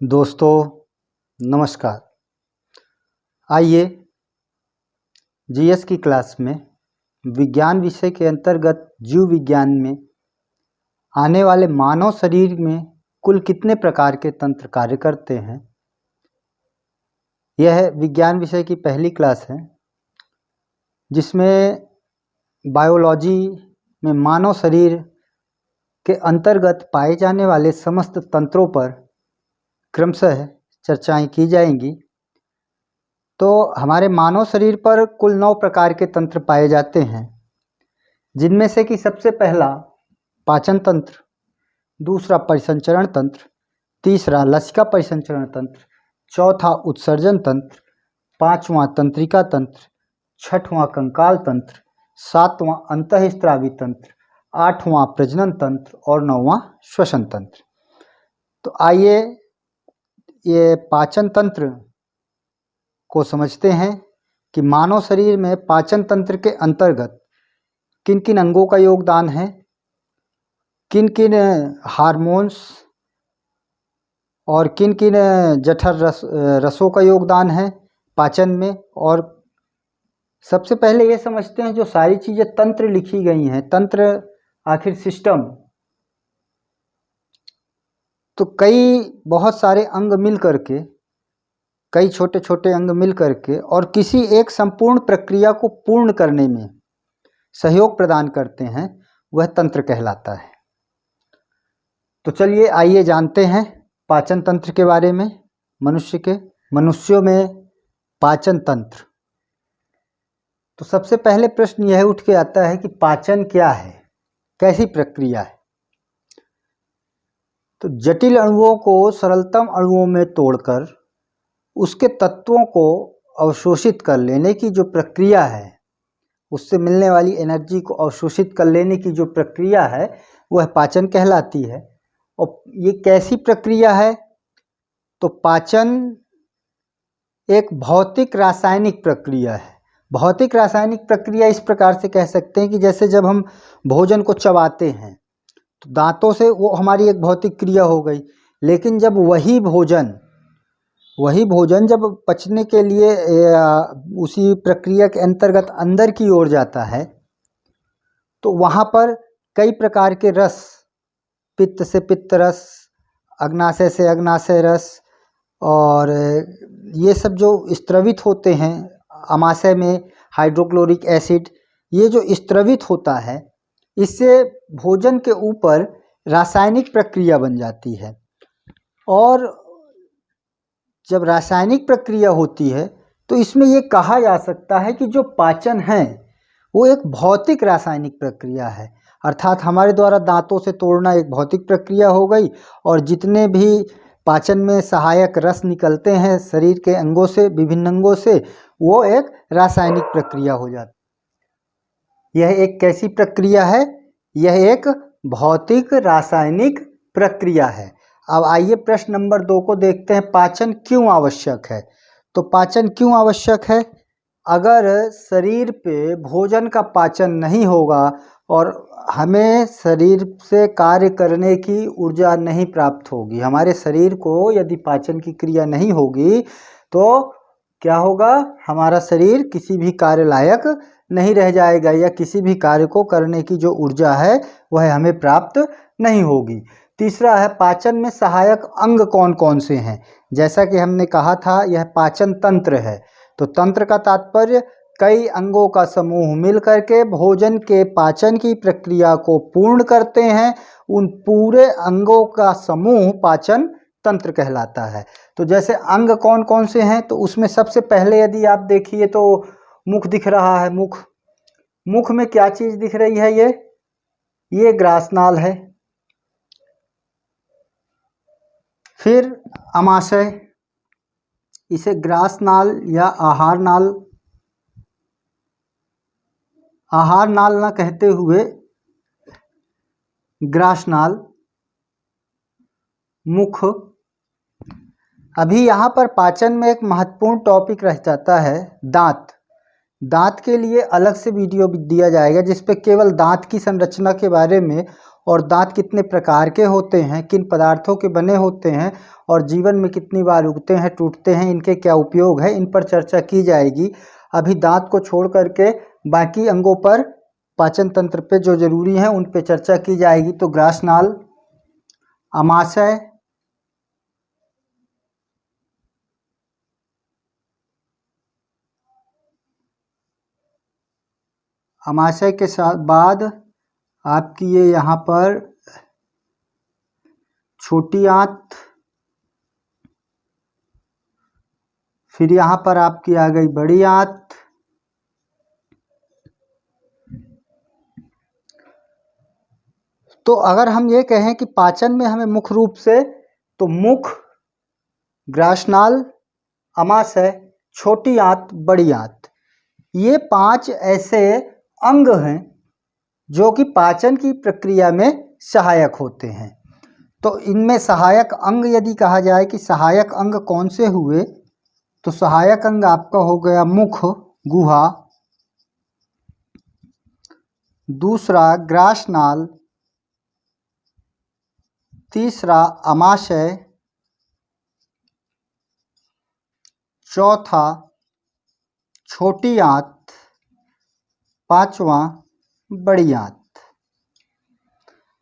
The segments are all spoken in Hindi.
दोस्तों नमस्कार। आइए जीएस की क्लास में विज्ञान विषय के अंतर्गत जीव विज्ञान में आने वाले मानव शरीर में कुल कितने प्रकार के तंत्र कार्य करते हैं, यह विज्ञान विषय की पहली क्लास है जिसमें बायोलॉजी में मानव शरीर के अंतर्गत पाए जाने वाले समस्त तंत्रों पर क्रमशः चर्चाएं की जाएंगी। तो हमारे मानव शरीर पर कुल 9 प्रकार के तंत्र पाए जाते हैं, जिनमें से कि सबसे पहला पाचन तंत्र, दूसरा परिसंचरण तंत्र, तीसरा लसिका परिसंचरण तंत्र, चौथा उत्सर्जन तंत्र, पांचवां तंत्रिका तंत्र, छठवां कंकाल तंत्र, सातवां अंतःस्रावी तंत्र, आठवां प्रजनन तंत्र और नौवां श्वसन तंत्र। तो आइए ये पाचन तंत्र को समझते हैं कि मानव शरीर में पाचन तंत्र के अंतर्गत किन किन अंगों का योगदान है, किन किन हार्मोन्स और किन किन जठर रसों का योगदान है पाचन में। और सबसे पहले ये समझते हैं जो सारी चीज़ें तंत्र लिखी गई हैं, तंत्र आखिर सिस्टम, तो बहुत सारे अंग मिल करके, कई छोटे छोटे अंग मिल करके और किसी एक संपूर्ण प्रक्रिया को पूर्ण करने में सहयोग प्रदान करते हैं, वह तंत्र कहलाता है। तो चलिए आइए जानते हैं पाचन तंत्र के बारे में। मनुष्यों में पाचन तंत्र, तो सबसे पहले प्रश्न यह उठ के आता है कि पाचन क्या है, कैसी प्रक्रिया है। तो जटिल अणुओं को सरलतम अणुओं में तोड़कर उसके तत्वों को अवशोषित कर लेने की जो प्रक्रिया है, उससे मिलने वाली एनर्जी को अवशोषित कर लेने की जो प्रक्रिया है, वह पाचन कहलाती है। और ये कैसी प्रक्रिया है? तो पाचन एक भौतिक रासायनिक प्रक्रिया है। भौतिक रासायनिक प्रक्रिया इस प्रकार से कह सकते हैं कि जैसे जब हम भोजन को चबाते हैं तो दांतों से वो हमारी एक भौतिक क्रिया हो गई, लेकिन जब वही भोजन जब पचने के लिए उसी प्रक्रिया के अंतर्गत अंदर की ओर जाता है तो वहाँ पर कई प्रकार के रस, पित्त से पित्त रस, अग्नाशय से अग्नाशय रस, और ये सब जो स्त्रवित होते हैं, आमाशय में हाइड्रोक्लोरिक एसिड, ये जो स्त्रवित होता है, इससे भोजन के ऊपर रासायनिक प्रक्रिया बन जाती है। और जब रासायनिक प्रक्रिया होती है तो इसमें ये कहा जा सकता है कि जो पाचन है वो एक भौतिक रासायनिक प्रक्रिया है। अर्थात हमारे द्वारा दांतों से तोड़ना एक भौतिक प्रक्रिया हो गई, और जितने भी पाचन में सहायक रस निकलते हैं शरीर के अंगों से, विभिन्न अंगों से, वो एक रासायनिक प्रक्रिया हो जाती है। यह एक कैसी प्रक्रिया है? यह एक भौतिक रासायनिक प्रक्रिया है। अब आइए प्रश्न नंबर 2 को देखते हैं, पाचन क्यों आवश्यक है। तो पाचन क्यों आवश्यक है? अगर शरीर पे भोजन का पाचन नहीं होगा और हमें शरीर से कार्य करने की ऊर्जा नहीं प्राप्त होगी, हमारे शरीर को यदि पाचन की क्रिया नहीं होगी तो क्या होगा? हमारा शरीर किसी भी कार्य लायक नहीं रह जाएगा, या किसी भी कार्य को करने की जो ऊर्जा है वह हमें प्राप्त नहीं होगी। तीसरा है, पाचन में सहायक अंग कौन कौन से हैं। जैसा कि हमने कहा था, यह पाचन तंत्र है। तो तंत्र का तात्पर्य कई अंगों का समूह मिल करके भोजन के पाचन की प्रक्रिया को पूर्ण करते हैं। उन पूरे अंगों का समूह पाचन तंत्र कहलाता है। तो जैसे अंग कौन कौन से हैं, तो उसमें सबसे पहले यदि आप देखिए तो मुख दिख रहा है। मुख में क्या चीज दिख रही है? ये ग्रासनाल है। फिर अमाशय, इसे ग्रासनाल या आहार नाल ना कहते हुए ग्रासनाल। मुख। अभी यहाँ पर पाचन में एक महत्वपूर्ण टॉपिक रह जाता है, दांत। दांत के लिए अलग से वीडियो भी दिया जाएगा जिस पे केवल दांत की संरचना के बारे में और दांत कितने प्रकार के होते हैं, किन पदार्थों के बने होते हैं और जीवन में कितनी बार उगते हैं, टूटते हैं, इनके क्या उपयोग है, इन पर चर्चा की जाएगी। अभी दांत को छोड़ करके बाकी अंगों पर, पाचन तंत्र पे जो जरूरी हैं उन पे चर्चा की जाएगी। तो ग्रासनाल, आमाशय, आमाशय के साथ बाद आपकी ये यहाँ पर छोटी आंत, फिर यहाँ पर आपकी आ गई बड़ी आंत, तो अगर हम ये कहें कि पाचन में हमें मुख्य रूप से तो मुख, ग्रासनाल, आमाशय, छोटी आंत, बड़ी आंत, ये 5 ऐसे अंग हैं जो कि पाचन की प्रक्रिया में सहायक होते हैं। तो इनमें सहायक अंग यदि कहा जाए कि सहायक अंग कौन से हुए, तो सहायक अंग आपका हो गया मुख, गुहा, दूसरा ग्रासनाल, तीसरा आमाशय, चौथा छोटी आंत, पांचवा बड़ी आंत।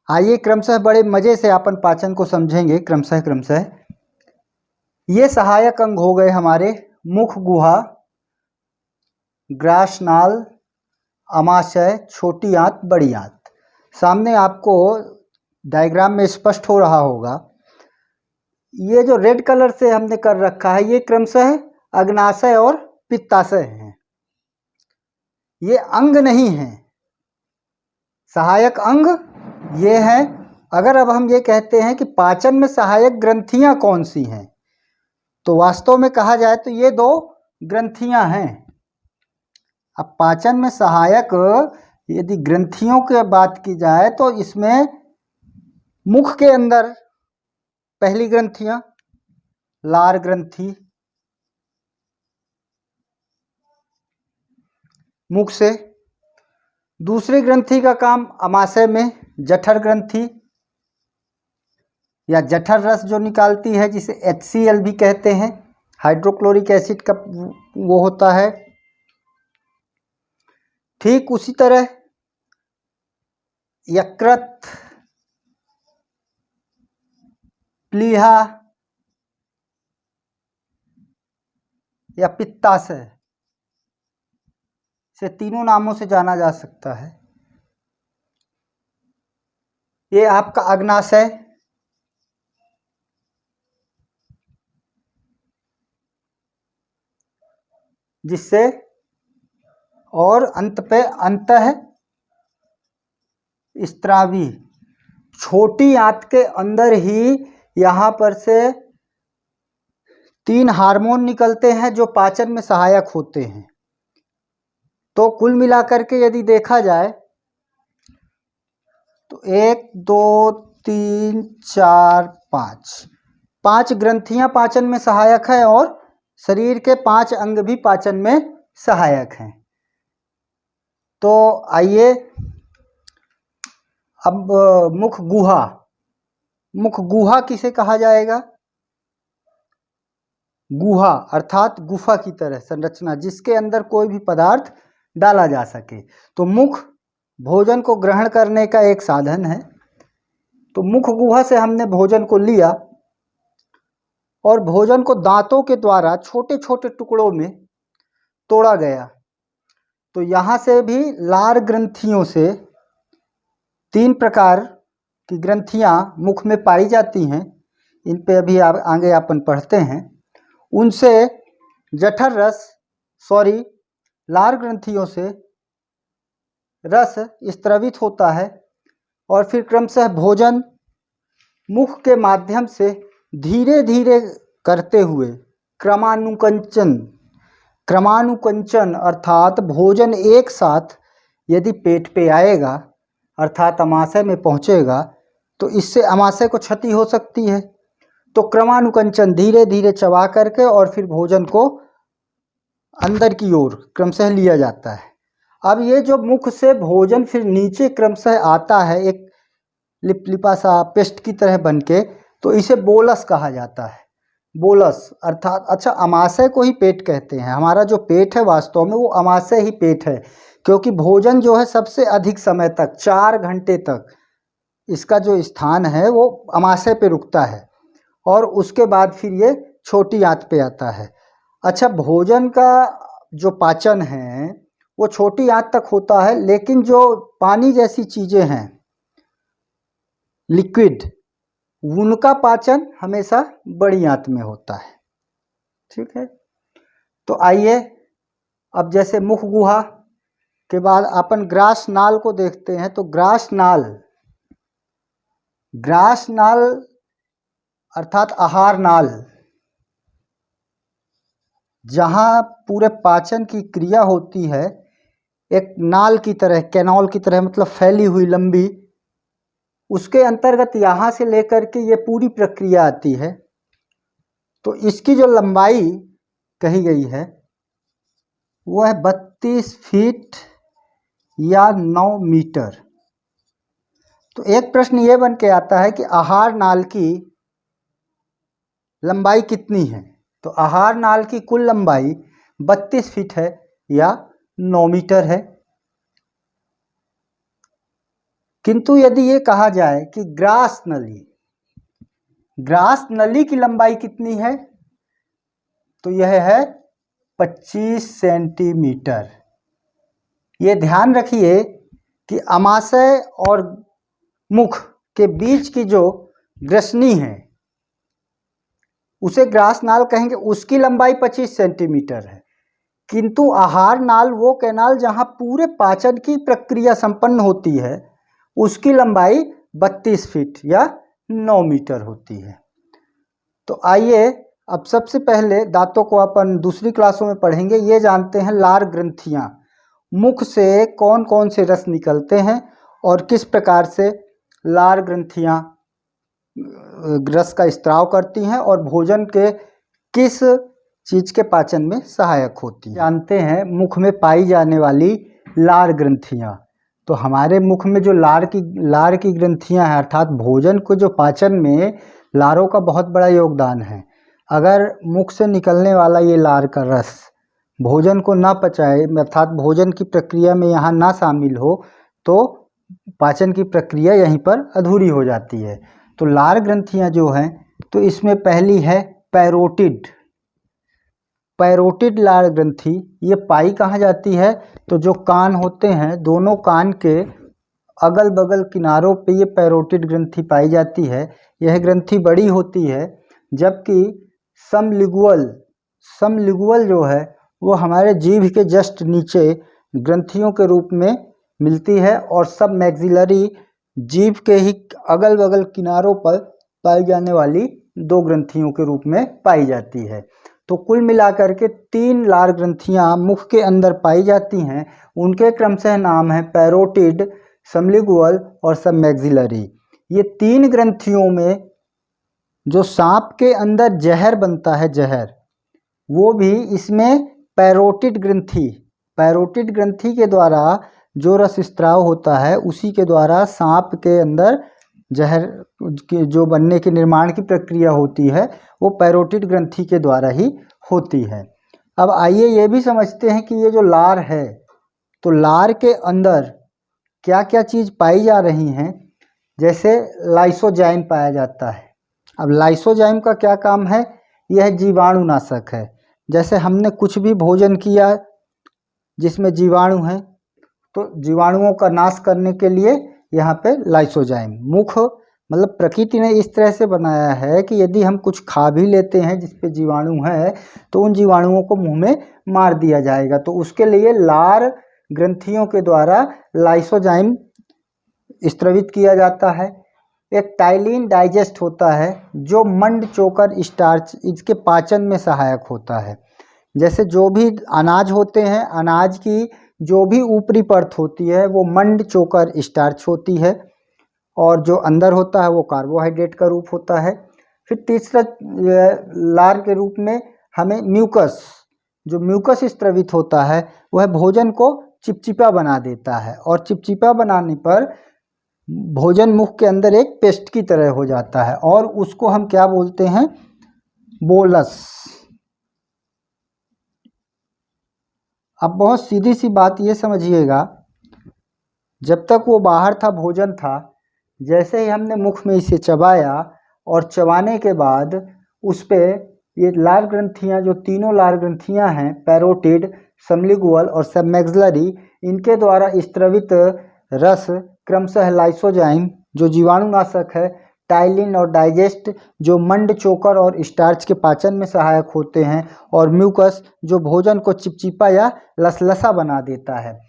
आइए क्रमशः बड़े मजे से अपन पाचन को समझेंगे क्रमशः। ये सहायक अंग हो गए हमारे मुख, गुहा, ग्रासनाल, आमाशय, छोटी आंत, बड़ी आंत। सामने आपको डायग्राम में स्पष्ट हो रहा होगा। ये जो रेड कलर से हमने कर रखा है ये क्रमशः अग्नाशय और पित्ताशय हैं। ये अंग नहीं है, सहायक अंग ये है। अगर अब हम ये कहते हैं कि पाचन में सहायक ग्रंथियां कौन सी हैं, तो वास्तव में कहा जाए तो ये 2 ग्रंथियां हैं। अब पाचन में सहायक यदि ग्रंथियों की बात की जाए तो इसमें मुख के अंदर पहली ग्रंथियां लार ग्रंथि, मुख से। दूसरी ग्रंथि का काम आमाशय में जठर ग्रंथि या जठर रस जो निकालती है, जिसे HCl भी कहते हैं, हाइड्रोक्लोरिक एसिड का वो होता है। ठीक उसी तरह यकृत, प्लीहा या पित्ताशय से तीनों नामों से जाना जा सकता है। ये आपका अग्नाशय, जिससे और अंत पे अंतः स्त्रावी, छोटी आंत के अंदर ही यहाँ पर से 3 हार्मोन निकलते हैं जो पाचन में सहायक होते हैं। तो कुल मिलाकर के यदि देखा जाए तो 1 2 3 4 5 ग्रंथियां पाचन में सहायक है और शरीर के 5 अंग भी पाचन में सहायक हैं। तो आइए अब मुख गुहा, मुख गुहा किसे कहा जाएगा? गुहा अर्थात गुफा की तरह संरचना जिसके अंदर कोई भी पदार्थ डाला जा सके। तो मुख भोजन को ग्रहण करने का एक साधन है। तो मुख गुहा से हमने भोजन को लिया और भोजन को दांतों के द्वारा छोटे छोटे टुकड़ों में तोड़ा गया। तो यहाँ से भी लार ग्रंथियों से 3 प्रकार की ग्रंथियाँ मुख में पाई जाती हैं। इन पे अभी आगे अपन पढ़ते हैं। उनसे जठर रस लार ग्रंथियों से रस स्त्रवित होता है और फिर क्रमशः भोजन मुख के माध्यम से धीरे धीरे करते हुए क्रमानुकंचन अर्थात भोजन एक साथ यदि पेट पे आएगा अर्थात अमाशय में पहुँचेगा तो इससे अमाशय को क्षति हो सकती है। तो क्रमानुकंचन धीरे धीरे चबा करके और फिर भोजन को अंदर की ओर क्रमशः लिया जाता है। अब ये जो मुख से भोजन फिर नीचे क्रमशः आता है एक लिपलिपा सा पेस्ट की तरह बनके, तो इसे बोलस कहा जाता है। बोलस अर्थात, अच्छा, अमाशय को ही पेट कहते हैं। हमारा जो पेट है वास्तव में वो अमाशय ही पेट है, क्योंकि भोजन जो है सबसे अधिक समय तक 4 घंटे तक इसका जो स्थान है वो अमाशय पे रुकता है और उसके बाद फिर ये छोटी आंत पे आता है। अच्छा, भोजन का जो पाचन है वो छोटी आंत तक होता है, लेकिन जो पानी जैसी चीज़ें हैं, लिक्विड, उनका पाचन हमेशा बड़ी आंत में होता है। ठीक है, तो आइए अब जैसे मुख गुहा के बाद अपन ग्रास नाल को देखते हैं। तो ग्रास नाल अर्थात आहार नाल, जहाँ पूरे पाचन की क्रिया होती है, एक नाल की तरह, कैनाल की तरह, मतलब फैली हुई लंबी, उसके अंतर्गत यहाँ से लेकर के ये पूरी प्रक्रिया आती है। तो इसकी जो लंबाई कही गई है वो है 32 फीट या 9 मीटर। तो एक प्रश्न ये बन के आता है कि आहार नाल की लंबाई कितनी है? तो आहार नाल की कुल लंबाई 32 फीट है या 9 मीटर है। किंतु यदि ये कहा जाए कि ग्रास नली की लंबाई कितनी है, तो यह है 25 सेंटीमीटर। ये ध्यान रखिए कि अमाशय और मुख के बीच की जो ग्रसनी है उसे ग्रास नाल कहेंगे, उसकी लंबाई 25 सेंटीमीटर है। किंतु आहार नाल वो कैनाल जहाँ पूरे पाचन की प्रक्रिया संपन्न होती है, उसकी लंबाई 32 फीट या 9 मीटर होती है। तो आइए अब सबसे पहले दांतों को अपन दूसरी क्लासों में पढ़ेंगे। ये जानते हैं लार ग्रंथियाँ, मुख से कौन कौन से रस निकलते हैं और किस प्रकार से लार ग्रंथियाँ रस का स्त्राव करती हैं और भोजन के किस चीज़ के पाचन में सहायक होती हैं। जानते हैं मुख में पाई जाने वाली लार ग्रंथियाँ। तो हमारे मुख में जो लार की ग्रंथियाँ हैं, अर्थात भोजन को जो पाचन में लारों का बहुत बड़ा योगदान है। अगर मुख से निकलने वाला ये लार का रस भोजन को ना पचाए, अर्थात भोजन की प्रक्रिया में यहाँ ना शामिल हो, तो पाचन की प्रक्रिया यहीं पर अधूरी हो जाती है। तो लार ग्रंथियाँ जो हैं, तो इसमें पहली है पैरोटिड लार ग्रंथि। ये पाई कहाँ जाती है? तो जो कान होते हैं, दोनों कान के अगल बगल किनारों पे ये पैरोटिड ग्रंथि पाई जाती है। यह ग्रंथि बड़ी होती है, जबकि समलिगुअल जो है वो हमारे जीभ के जस्ट नीचे ग्रंथियों के रूप में मिलती है और सब मैक्सिलरी, जीभ के ही अगल बगल किनारों पर पाई जाने वाली 2 ग्रंथियों के रूप में पाई जाती है। तो कुल मिलाकर के 3 लार ग्रंथियाँ मुख के अंदर पाई जाती हैं। उनके क्रमशः नाम है पैरोटिड, समलिगुअल और सब मैक्सिलरी। ये 3 ग्रंथियों में जो सांप के अंदर जहर बनता है, जहर, वो भी इसमें पैरोटिड ग्रंथि के द्वारा जो रस स्त्राव होता है, उसी के द्वारा सांप के अंदर जहर के जो बनने के निर्माण की प्रक्रिया होती है, वो पैरोटिड ग्रंथि के द्वारा ही होती है। अब आइए ये भी समझते हैं कि ये जो लार है, तो लार के अंदर क्या क्या चीज़ पाई जा रही हैं। जैसे लाइसोजाइम पाया जाता है। अब लाइसोजाइम का क्या काम है? यह जीवाणुनाशक है। जैसे हमने कुछ भी भोजन किया जिसमें जीवाणु हैं, तो जीवाणुओं का नाश करने के लिए यहाँ पे लाइसोजाइम, मुख मतलब प्रकृति ने इस तरह से बनाया है कि यदि हम कुछ खा भी लेते हैं जिस पे जीवाणु है, तो उन जीवाणुओं को मुंह में मार दिया जाएगा। तो उसके लिए लार ग्रंथियों के द्वारा लाइसोजाइम स्त्रवित किया जाता है। एक टाइलिन डाइजेस्ट होता है जो मंड चोकर स्टार्च, इसके पाचन में सहायक होता है। जैसे जो भी अनाज होते हैं, अनाज की जो भी ऊपरी परत होती है वो मंड चोकर स्टार्च होती है, और जो अंदर होता है वो कार्बोहाइड्रेट का रूप होता है। फिर तीसरा लार के रूप में हमें म्यूकस, जो म्यूकस स्त्रवित होता है वह भोजन को चिपचिपा बना देता है, और चिपचिपा बनाने पर भोजन मुख के अंदर एक पेस्ट की तरह हो जाता है, और उसको हम क्या बोलते हैं? बोलस। अब बहुत सीधी सी बात ये समझिएगा, जब तक वो बाहर था, भोजन था, जैसे ही हमने मुख में इसे चबाया और चबाने के बाद उस पे ये लार ग्रंथियाँ, जो तीनों लार ग्रंथियाँ हैं, पैरोटिड, सबलिंगुअल और सबमैक्सिलरी, इनके द्वारा स्त्रवित रस क्रमशः लाइसोजाइम जो जीवाणुनाशक है, टाइलिन और डाइजेस्ट जो मंड, चोकर और स्टार्च के पाचन में सहायक होते हैं, और म्यूकस जो भोजन को चिपचिपा या लसलसा बना देता है।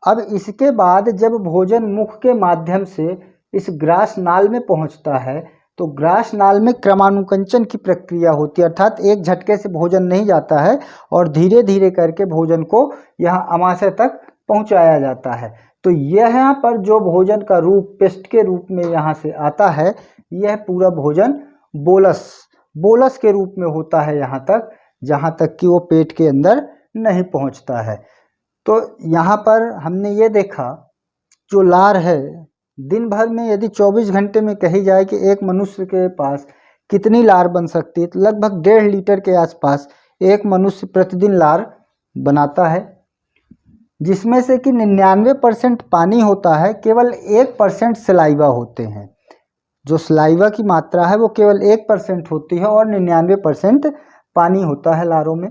अब इसके बाद जब भोजन मुख के माध्यम से इस ग्रास नाल में पहुंचता है तो ग्रास नाल में क्रमानुकंचन की प्रक्रिया होती है, अर्थात एक झटके से भोजन नहीं जाता है और धीरे धीरे करके भोजन को यहाँ आमाशय तक पहुँचाया जाता है। तो यहाँ पर जो भोजन का रूप पेस्ट के रूप में यहाँ से आता है, यह पूरा भोजन बोलस के रूप में होता है यहाँ तक, जहाँ तक कि वो पेट के अंदर नहीं पहुँचता है। तो यहाँ पर हमने ये देखा, जो लार है, दिन भर में यदि 24 घंटे में कही जाए कि एक मनुष्य के पास कितनी लार बन सकती है, तो लगभग 1.5 लीटर के आसपास एक मनुष्य प्रतिदिन लार बनाता है, जिसमें से कि 99% पानी होता है, केवल 1% सलाइवा होते हैं। जो सलाइवा की मात्रा है वो केवल 1% होती है और 99% पानी होता है लारों में।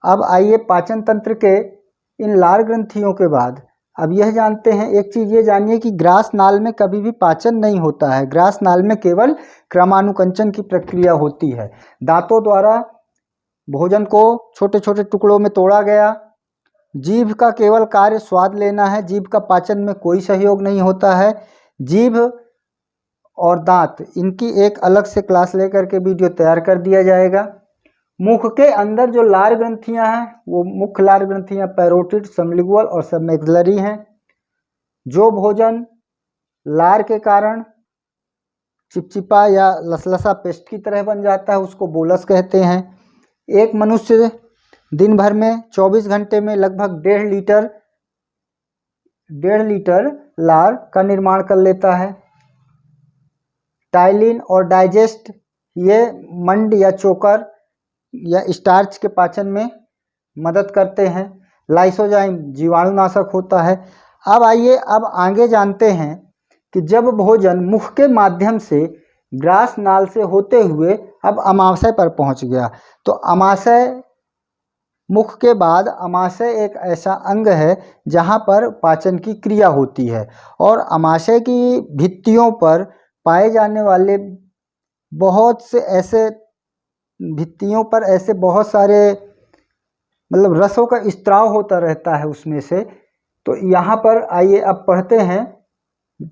अब आइए पाचन तंत्र के इन लार ग्रंथियों के बाद अब यह जानते हैं, एक चीज़ ये जानिए कि ग्रास नाल में कभी भी पाचन नहीं होता है। ग्रास नाल में केवल क्रमानुकंचन की प्रक्रिया होती है। दांतों द्वारा भोजन को छोटे छोटे टुकड़ों में तोड़ा गया। जीभ का केवल कार्य स्वाद लेना है, जीभ का पाचन में कोई सहयोग नहीं होता है। जीभ और दांत, इनकी एक अलग से क्लास लेकर के वीडियो तैयार कर दिया जाएगा। मुख के अंदर जो लार ग्रंथियां हैं वो मुख्य लार ग्रंथियां पैरोटिड, सबलिंगुअल और सबमैक्सिलरी हैं। जो भोजन लार के कारण चिपचिपा या लसलसा पेस्ट की तरह बन जाता है उसको बोलस कहते हैं। एक मनुष्य दिन भर में 24 घंटे में लगभग 1.5 लीटर लार का निर्माण कर लेता है। टाइलिन और डाइजेस्ट ये मंड या चोकर या स्टार्च के पाचन में मदद करते हैं। लाइसोजाइम जीवाणुनाशक होता है। अब आइए अब आगे जानते हैं कि जब भोजन मुख के माध्यम से ग्रास नाल से होते हुए अब अमाशय पर पहुंच गया, तो अमाशय, मुख के बाद अमाशय एक ऐसा अंग है जहां पर पाचन की क्रिया होती है, और अमाशय की भित्तियों पर पाए जाने वाले बहुत से ऐसे भित्तियों पर ऐसे बहुत सारे मतलब रसों का स्त्राव होता रहता है उसमें से। तो यहाँ पर आइए अब पढ़ते हैं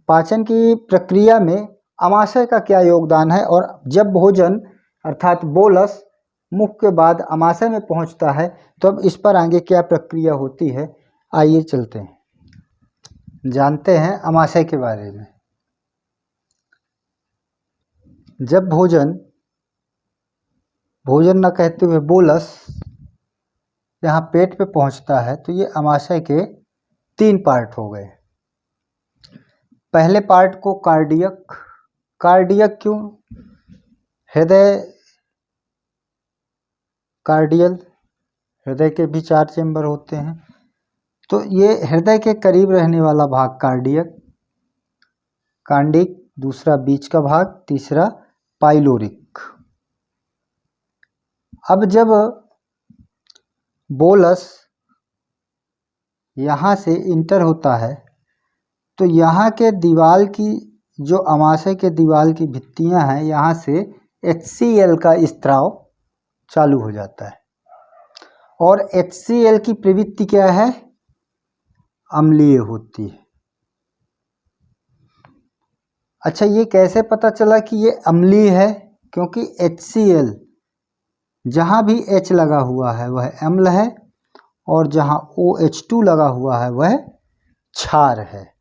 पाचन की प्रक्रिया में अमाशय का क्या योगदान है, और जब भोजन अर्थात बोलस मुख के बाद अमाशय में पहुँचता है तो अब इस पर आगे क्या प्रक्रिया होती है, आइए चलते हैं, जानते हैं अमाशय के बारे में। जब भोजन न कहते हुए बोलस यहाँ पेट पे पहुँचता है तो ये अमाशय के 3 पार्ट हो गए। पहले पार्ट को कार्डियक क्यों? कार्डियल, हृदय के भी 4 चेंबर होते हैं, तो ये हृदय के करीब रहने वाला भाग कार्डिक, दूसरा बीच का भाग, तीसरा पाइलोरिक। अब जब बोलस यहाँ से इंटर होता है तो यहाँ के दीवार की, जो अमाशय के दीवार की भित्तियाँ हैं, यहाँ से HCl का स्त्राव चालू हो जाता है, और HCl की प्रवृत्ति क्या है? अम्लीय होती है। अच्छा, ये कैसे पता चला कि ये अम्लीय है? क्योंकि HCl जहाँ भी H लगा हुआ है वह अम्ल है, और जहाँ OH2 लगा हुआ है वह क्षार है।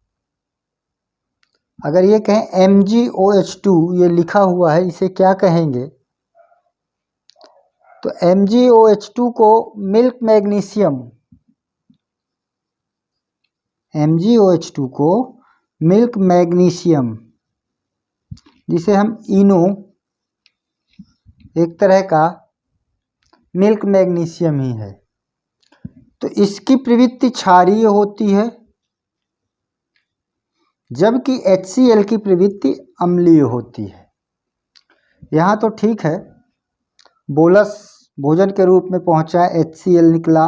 अगर ये कहें MgOH2 ये लिखा हुआ है, इसे क्या कहेंगे? तो MgOH2 को मिल्क मैग्नीशियम, MgOH2 को मिल्क मैग्नीशियम, जिसे हम इनो, एक तरह का मिल्क मैग्नीशियम ही है, तो इसकी प्रवृत्ति क्षारीय होती है, जबकि HCl की प्रवृत्ति अम्लीय होती है। यहाँ तो ठीक है, बोलस भोजन के रूप में पहुँचा, HCl निकला।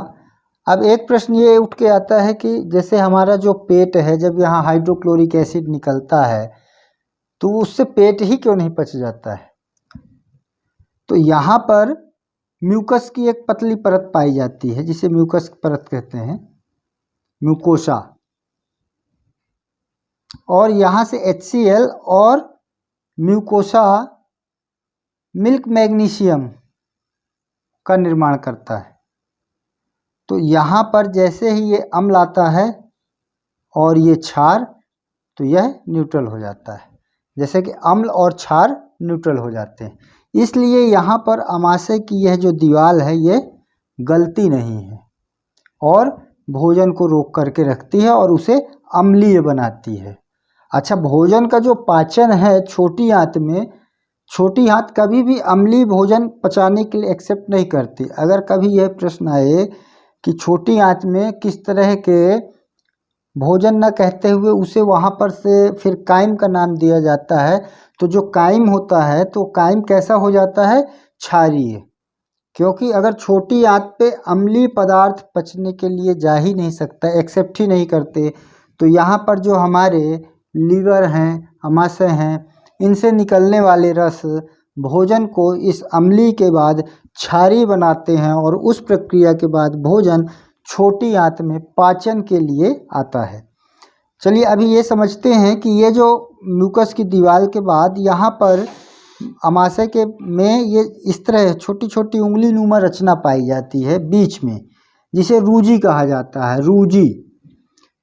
अब एक प्रश्न ये उठ के आता है कि जैसे हमारा जो पेट है, जब यहाँ हाइड्रोक्लोरिक एसिड निकलता है तो उससे पेट ही क्यों नहीं पच जाता है? तो यहाँ पर म्यूकस की एक पतली परत पाई जाती है, जिसे म्यूकस परत कहते हैं, म्यूकोसा, और यहाँ से HCl और म्यूकोसा मिल्क मैग्नीशियम का निर्माण करता है। तो यहाँ पर जैसे ही ये अम्ल आता है और ये क्षार, तो यह न्यूट्रल हो जाता है, जैसे कि अम्ल और क्षार न्यूट्रल हो जाते हैं। इसलिए यहाँ पर अमाशय की यह जो दीवार है ये गलती नहीं है और भोजन को रोक करके रखती है और उसे अम्लीय बनाती है। अच्छा, भोजन का जो पाचन है छोटी आंत में, छोटी आंत कभी भी अम्लीय भोजन पचाने के लिए एक्सेप्ट नहीं करती। अगर कभी यह प्रश्न आए कि छोटी आंत में किस तरह के भोजन न कहते हुए उसे वहाँ पर से फिर काइम का नाम दिया जाता है, तो जो काइम होता है तो काइम कैसा हो जाता है? क्षारीय। क्योंकि अगर छोटी आंत पे अम्लीय पदार्थ पचने के लिए जा ही नहीं सकता, एक्सेप्ट ही नहीं करते, तो यहाँ पर जो हमारे लीवर हैं, अमाशय हैं, इनसे निकलने वाले रस भोजन को इस अम्लीय के बाद क्षारीय बनाते हैं और उस प्रक्रिया के बाद भोजन छोटी आंत में पाचन के लिए आता है। चलिए अभी ये समझते हैं कि ये जो म्यूकस की दीवार के बाद यहाँ पर अमाशय के में ये इस तरह छोटी छोटी उंगली नुमा रचना पाई जाती है बीच में, जिसे रूजी कहा जाता है, रूजी।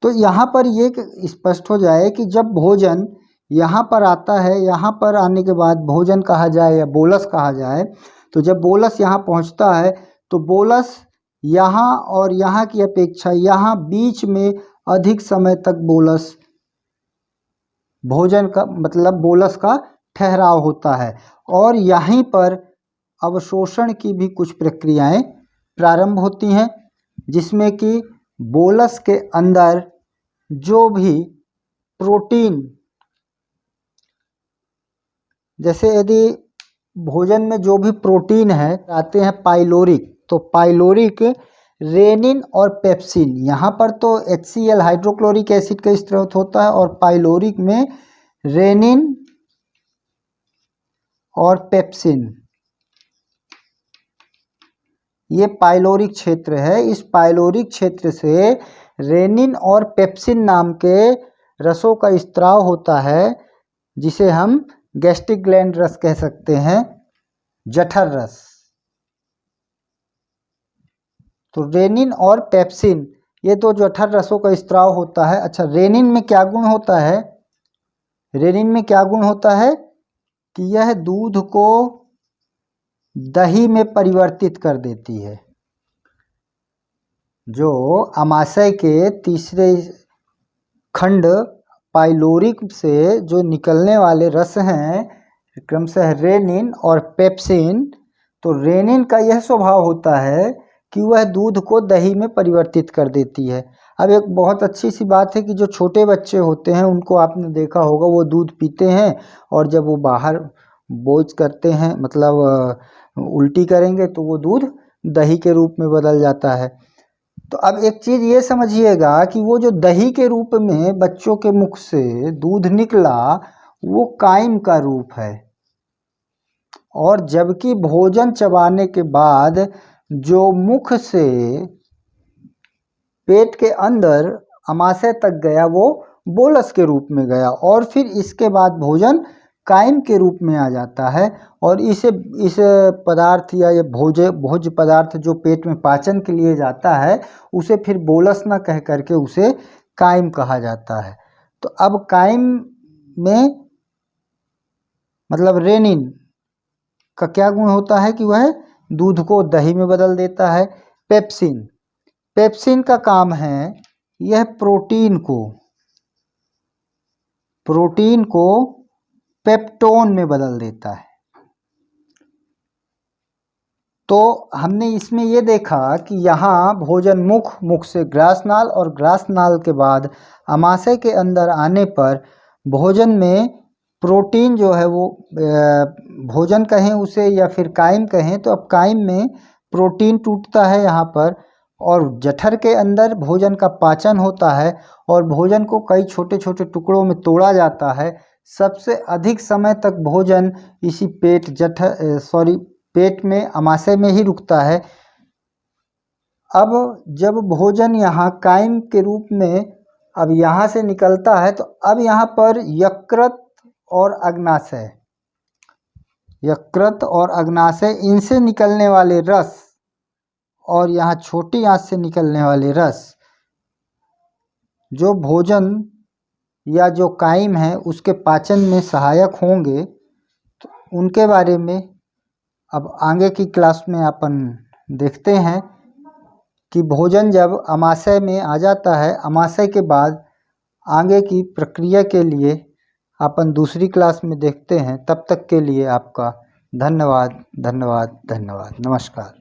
तो यहाँ पर ये स्पष्ट हो जाए कि जब भोजन यहाँ पर आता है, यहाँ पर आने के बाद भोजन कहा जाए या बोलस कहा जाए, तो जब बोलस यहाँ पहुँचता है तो बोलस यहाँ और यहाँ की अपेक्षा यहाँ बीच में अधिक समय तक बोलस, भोजन का मतलब बोलस का ठहराव होता है और यहीं पर अवशोषण की भी कुछ प्रक्रियाएं प्रारंभ होती हैं, जिसमें कि बोलस के अंदर जो भी प्रोटीन, जैसे यदि भोजन में जो भी प्रोटीन है आते हैं पाइलोरिक, तो पाइलोरिक रेनिन और पेप्सिन, यहाँ पर तो HCl हाइड्रोक्लोरिक एसिड का स्रोत होता है और पाइलोरिक में रेनिन और पेप्सिन, ये पाइलोरिक क्षेत्र है। इस पाइलोरिक क्षेत्र से रेनिन और पेप्सिन नाम के रसों का स्त्राव होता है, जिसे हम गैस्ट्रिक ग्लैंड रस कह सकते हैं, जठर रस। तो रेनिन और पेप्सिन ये दो जठर रसों का स्त्राव होता है। अच्छा, रेनिन में क्या गुण होता है? रेनिन में क्या गुण होता है कि यह दूध को दही में परिवर्तित कर देती है। जो अमाशय के तीसरे खंड पाइलोरिक से जो निकलने वाले रस हैं क्रमशः रेनिन और पेप्सिन, तो रेनिन का यह स्वभाव होता है कि वह दूध को दही में परिवर्तित कर देती है। अब एक बहुत अच्छी सी बात है कि जो छोटे बच्चे होते हैं उनको आपने देखा होगा, वो दूध पीते हैं और जब वो बाहर बोझ करते हैं, मतलब उल्टी करेंगे, तो वो दूध दही के रूप में बदल जाता है। तो अब एक चीज़ ये समझिएगा कि वो जो दही के रूप में बच्चों के मुख से दूध निकला, वो काइम का रूप है, और जबकि भोजन चबाने के बाद जो मुख से पेट के अंदर अमाशय तक गया वो बोलस के रूप में गया, और फिर इसके बाद भोजन काइम के रूप में आ जाता है, और इस पदार्थ या ये भोज्य पदार्थ जो पेट में पाचन के लिए जाता है उसे फिर बोलस ना कह करके उसे काइम कहा जाता है। तो अब काइम में मतलब रेनिन का क्या गुण होता है कि वह दूध को दही में बदल देता है। पेप्सिन, पेप्सिन का काम है यह प्रोटीन को पेप्टोन में बदल देता है। तो हमने इसमें ये देखा कि यहाँ भोजन मुख से ग्रासनाल और ग्रासनाल के बाद आमाशय के अंदर आने पर भोजन में प्रोटीन जो है वो भोजन कहें उसे या फिर काइम कहें, तो अब काइम में प्रोटीन टूटता है यहाँ पर, और जठर के अंदर भोजन का पाचन होता है और भोजन को कई छोटे छोटे टुकड़ों में तोड़ा जाता है। सबसे अधिक समय तक भोजन इसी पेट में आमाशय में ही रुकता है। अब जब भोजन यहाँ काइम के रूप में अब यहाँ से निकलता है, तो अब यहाँ पर यकृत और अग्नाशय इनसे निकलने वाले रस और यहाँ छोटी आंत से निकलने वाले रस जो भोजन या जो काइम है उसके पाचन में सहायक होंगे, तो उनके बारे में अब आगे की क्लास में अपन देखते हैं कि भोजन जब आमाशय में आ जाता है, आमाशय के बाद आगे की प्रक्रिया के लिए अपन दूसरी क्लास में देखते हैं। तब तक के लिए आपका धन्यवाद धन्यवाद धन्यवाद, नमस्कार।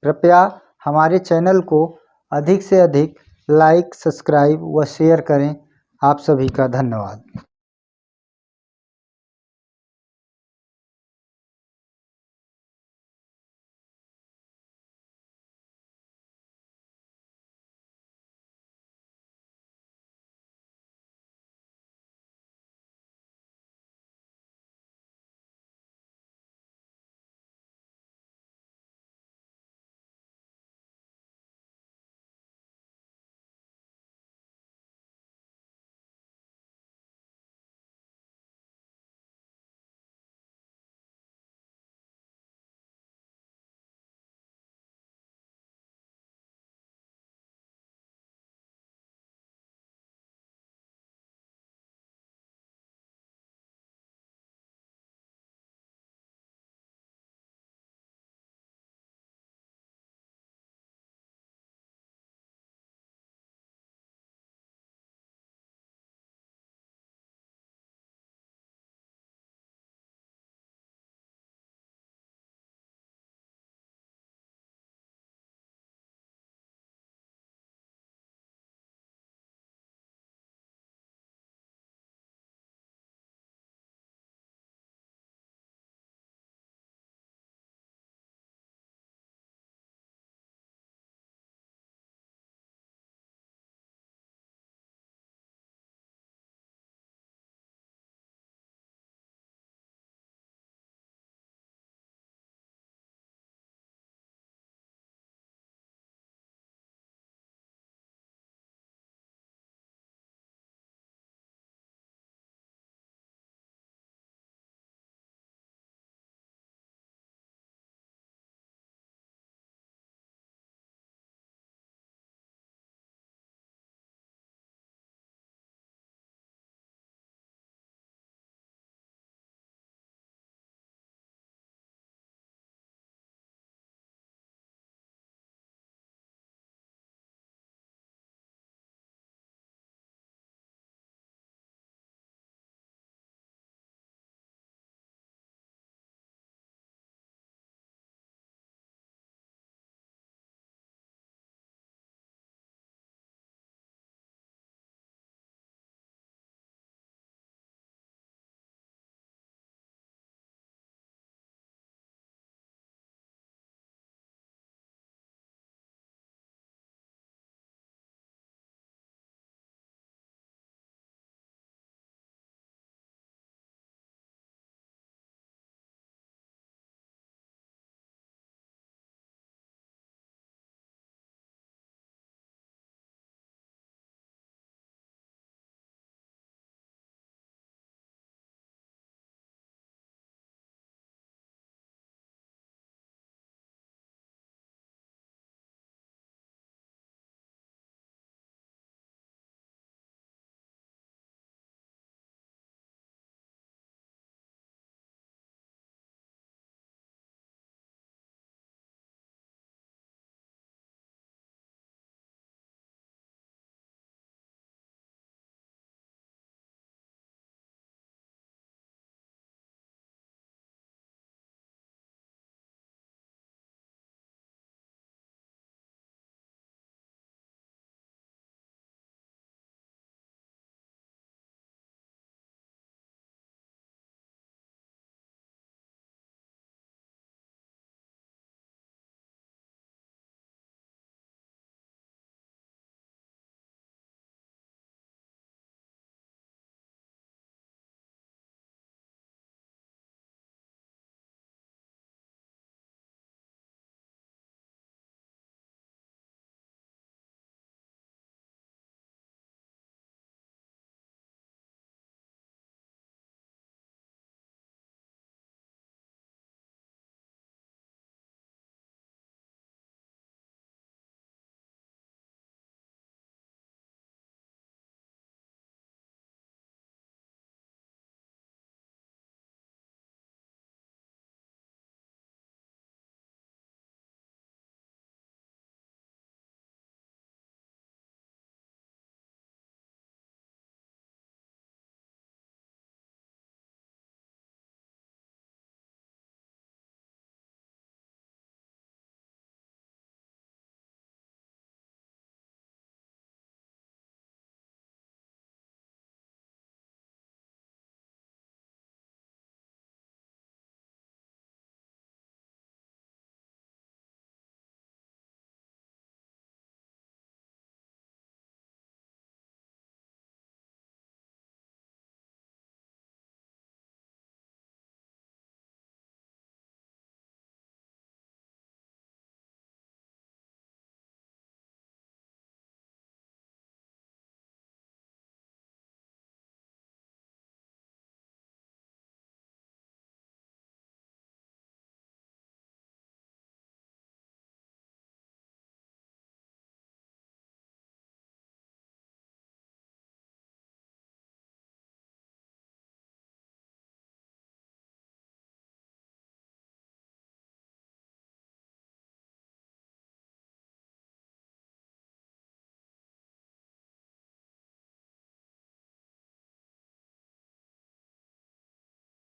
कृपया हमारे चैनल को अधिक से अधिक लाइक, सब्सक्राइब व शेयर करें। आप सभी का धन्यवाद।